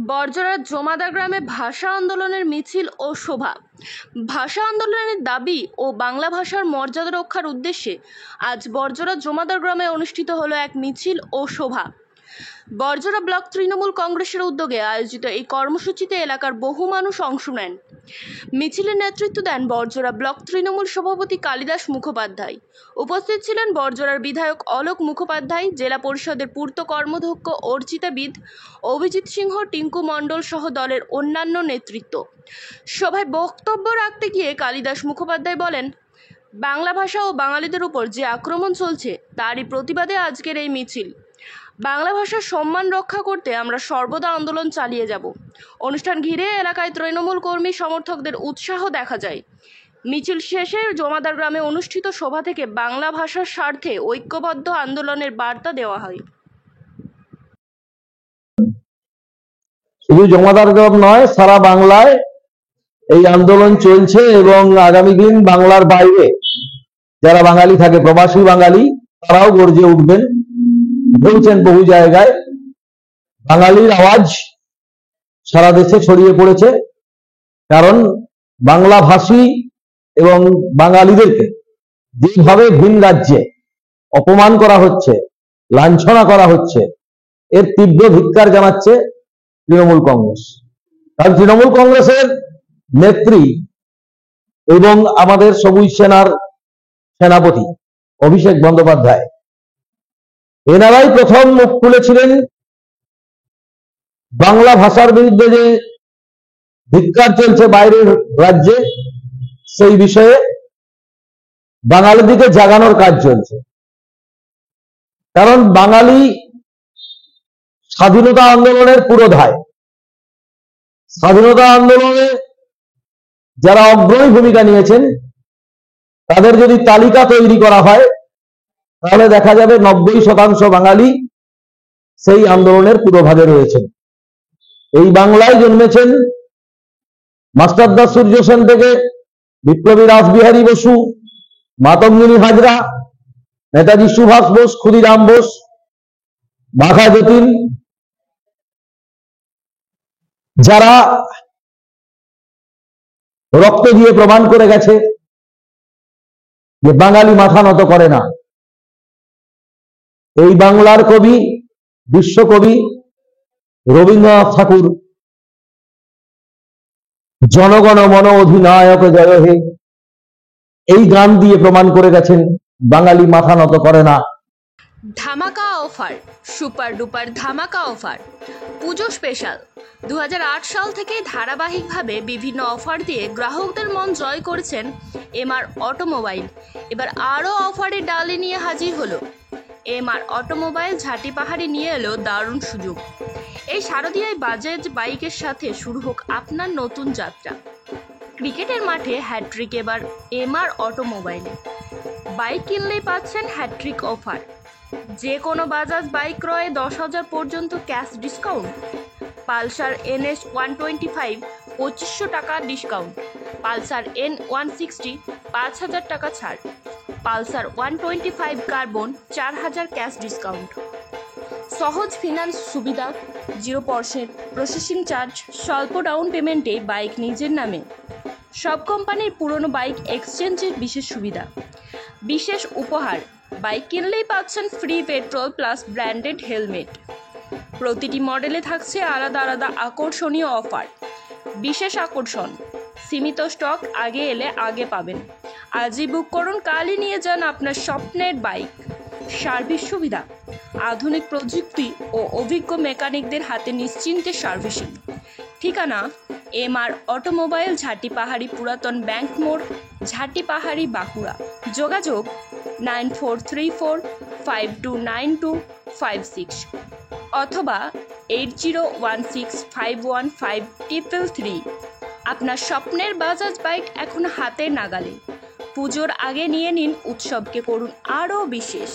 বর্জরার জমাদা গ্রামে ভাষা আন্দোলনের মিছিল ও শোভা। ভাষা আন্দোলনের দাবি ও বাংলা ভাষার মর্যাদা রক্ষার উদ্দেশ্যে আজ বর্জরা জমাদার গ্রামে অনুষ্ঠিত হলো এক মিছিল ও শোভা। বর্জরা ব্লক তৃণমূল কংগ্রেসের উদ্যোগে আয়োজিত এই কর্মসূচিতে এলাকার বহু মানুষ অংশ নেন। মিছিলের নেতৃত্ব দেন বর্জরা ব্লক তৃণমূল সভাপতি কালিদাস মুখোপাধ্যায়। উপস্থিত ছিলেন বর্জরার বিধায়ক অলোক মুখোপাধ্যায়, জেলা পরিষদের পূর্ত কর্মধ্যক্ষ অর্চিতা বিদ, অভিজিৎ সিংহ, টিঙ্কু মণ্ডল সহ দলের অন্যান্য নেতৃত্ব। সভায় বক্তব্য রাখতে গিয়ে কালিদাস মুখোপাধ্যায় বলেন, বাংলা ভাষা ও বাঙালিদের উপর যে আক্রমণ চলছে তারই প্রতিবাদে আজকের এই মিছিল। বাংলা ভাষার সম্মান রক্ষা করতে আমরা সর্বদা আন্দোলন চালিয়ে যাব। অনুষ্ঠান ঘিরে এলাকায় তৃণমূল কর্মী সমর্থকদের উৎসাহ দেখা যায়। মিছিল শেষে জমাদার গ্রামে অনুষ্ঠিত সভা থেকে বাংলা ভাষার স্বার্থে ঐক্যবদ্ধ আন্দোলনের বার্তা দেওয়া হয়। শুধু জমাদার গ্রাম নয়, সারা বাংলায় এই আন্দোলন চলছে এবং আগামী দিন বাংলার বাইরে যারা বাঙালি থাকে, প্রবাসী বাঙালি, তারাও গর্জে উঠবেন। বলছেন বহু জায়গায় বাঙালির আওয়াজ সারা দেশে ছড়িয়ে পড়েছে, কারণ বাংলা ভাষী এবং বাঙালিদেরকে যেভাবে ভিন রাজ্যে অপমান করা হচ্ছে, লাঞ্ছনা করা হচ্ছে, এর তীব্র ধিক্কার জানাচ্ছে তৃণমূল কংগ্রেস। কারণ তৃণমূল কংগ্রেসের নেত্রী এবং আমাদের সবুজ সেনার সেনাপতি অভিষেক বন্দ্যোপাধ্যায়, এনারাই প্রথম মুখ খুলেছিলেন বাংলা ভাষার বিরুদ্ধে যে ধিক্কার চলছে বাইরের রাজ্যে, সেই বিষয়ে বাঙালিদিকে জাগানোর কাজ চলছে। কারণ বাঙালি স্বাধীনতা আন্দোলনের পুরোধায়, স্বাধীনতা আন্দোলনে যারা অগ্রণী ভূমিকা নিয়েছেন তাদের যদি তালিকা তৈরি করা হয় তাহলে দেখা যাবে 90% বাঙালি সেই আন্দোলনের পুরোভাগে রয়েছেন। এই বাংলায় জন্মেছেন মাস্টারদা সূর্য সেন থেকে বিপ্লবী রাসবিহারী বসু, মাতঙ্গিনী হাজরা, নেতাজি সুভাষ বোস, ক্ষুদিরাম বোস, বাঘা যতীন, যারা রক্ত দিয়ে প্রমাণ করে গেছে যে বাঙালি মাথা নত করে না। এই বাংলার কবি, বিশ্বকবি রবীন্দ্রনাথ ঠাকুর জনগণ মন অধিনায়ক জয় হে, এই গান দিয়ে প্রমাণ করে গেছেন বাঙালি মাথা নত করে না। ধামাকা অফার, সুপার ডুপার ধামাকা অফার, পুজো স্পেশাল। 2008 সাল থেকে ধারাবাহিকভাবে বিভিন্ন অফার দিয়ে গ্রাহকদের মন জয় করেছেন এমআর অটোমোবাইল। এবার আরও অফারের ডালি নিয়ে হাজির হলো এমআর অটোমোবাইল। ঝাঁটি পাহাড়ি নিয়ে এলো দারুণ সুযোগ। এই শারদীয়ায় বাজাজ বাইকের সাথে শুরু হোক আপনার নতুন যাত্রা। ক্রিকেটের মাঠে হ্যাট্রিক এবার এমআর অটোমোবাইলে। বাইক কিনলেই পাচ্ছেন হ্যাট্রিক অফার। যে কোনো বাজাজ বাইক ক্রয়ে 10,000 পর্যন্ত ক্যাশ ডিসকাউন্ট। পালসার NS 125 2500 টাকা ডিসকাউন্ট। পালসার N160 5,000 টাকা ছাড়। Pulsar 125 carbon 4,000 cash discount. সহজ ফিনান্স সুবিধা, 0% প্রসেসিং চার্জ, স্বল্প ডাউন পেমেন্টে বাইক নিজের নামে। সব কোম্পানির পুরনো বাইক এক্সচেঞ্জের বিশেষ সুবিধা। বিশেষ উপহার, বাইক কিনলেই পাচ্ছেন free petrol plus branded helmet. প্রতিটি মডেলে থাকছে আলাদা আলাদা আকর্ষণীয় অফার। বিশেষ আকর্ষণ, সীমিত স্টক, আগে এলে আগে পাবেন। আজই বুক করুন, কালই নিয়ে যান আপনার স্বপ্নের বাইক। সার্ভিস সুবিধা, আধুনিক প্রযুক্তি ও অভিজ্ঞ মেকানিকদের হাতে নিশ্চিন্তে সার্ভিসিং। ঠিকানা এমআর অটোমোবাইল, ঝাঁটি পাহাড়ি, পুরাতন ব্যাংক মোড়, ঝাঁটি পাহাড়ি, বাঁকুড়া। যোগাযোগ 9434529256 অথবা 8016515333। আপনার স্বপ্নের বাজাজ বাইক এখন হাতের নাগালে। পুজোর আগে নিয়ে নিন, উৎসবকে করুন আরও বিশেষ।